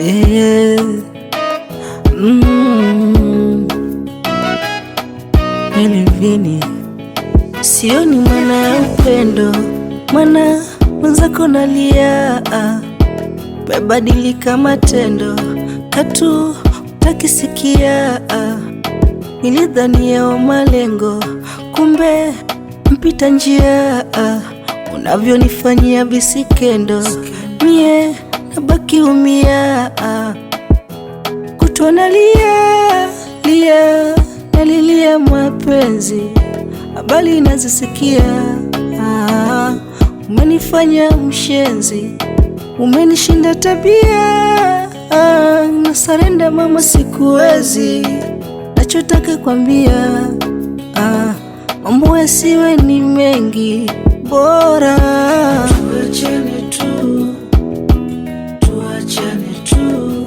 Yeah. Vini sioni maana ya upendo, maana mwenzako nalia. Mebadilika matendo, katu takisikia. Nilidhania wa malengo, kumbe mpita njia. Unavyonifanyia visikendo, mie nabaki umia. Kutwa nalia, nalilia mapenzi, habari nazisikia. Umenifanya mshenzi, umenishinda tabia. Nasarenda mama, sikuwezi. Nachotaka kwambia, mambo yasiwe ni mengi, bora tuachane tu, tuachane tu,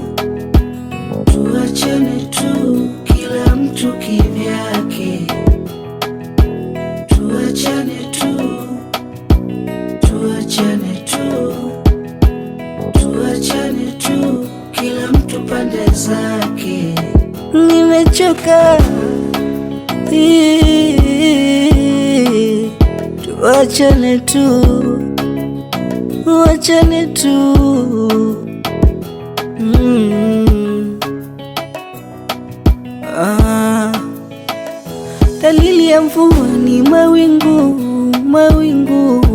tuachane tu, kila mtu kivyake. Tuachane tu, tuachane tu, tuachane tu, kila mtu pande zake. Nimechoka, tuachane tu, tuachane tu. Dalili ya mvua ni mawingu, mawingu.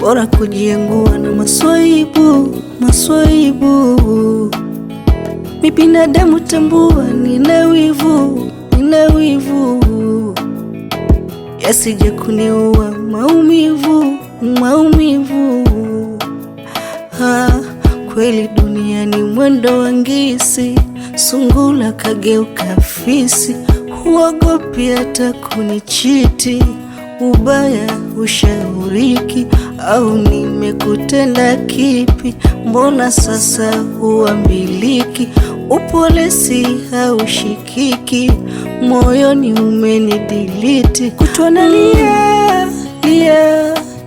Bora kujiengua na maswaibu, maswaibu. Mi binadamu tambua, nina wivu, nina wivu. Yasije kuniua maumivu, maumivu. Kweli dunia ni mwendo wa ngisi, sungula kageuka fisi. Huogopi hata kunichiti, ubaya ushauriki. Au nimekutenda kipi? Mbona sasa huambiliki? Upole si haushikiki, moyoni umenidiliti. Kutwa nalia,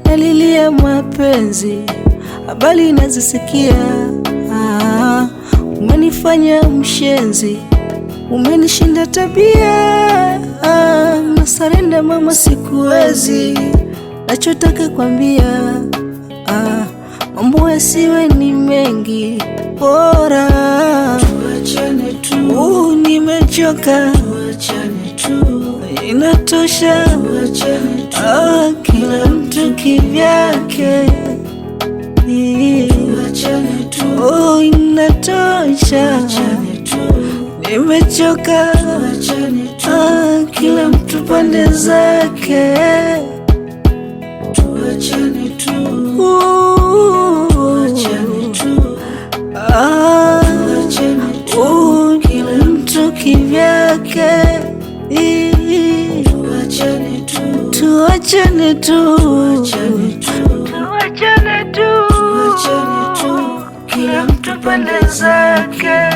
nalilia mapenzi, habari nazisikia. Umenifanya mshenzi, umenishinda tabia. Nasarenda mama, sikuwezi. Nachotaka kwambia, mambo yasiwe ni mengi, bora tuachane tu. Nimechoka, tuachane tu, inatosha. Tuachane tu, kila mtu kivyake. Tuachane tu, inatosha. Tuachane tu, nimechoka. Tuachane tu, kila mtu pande zake. Tuachane tu, tuachane tu, tuachane tu, kila mtu kivyake. Tuachane tu, tuachane tu, tuachane tu, tuachane tu, kila mtu pande zake.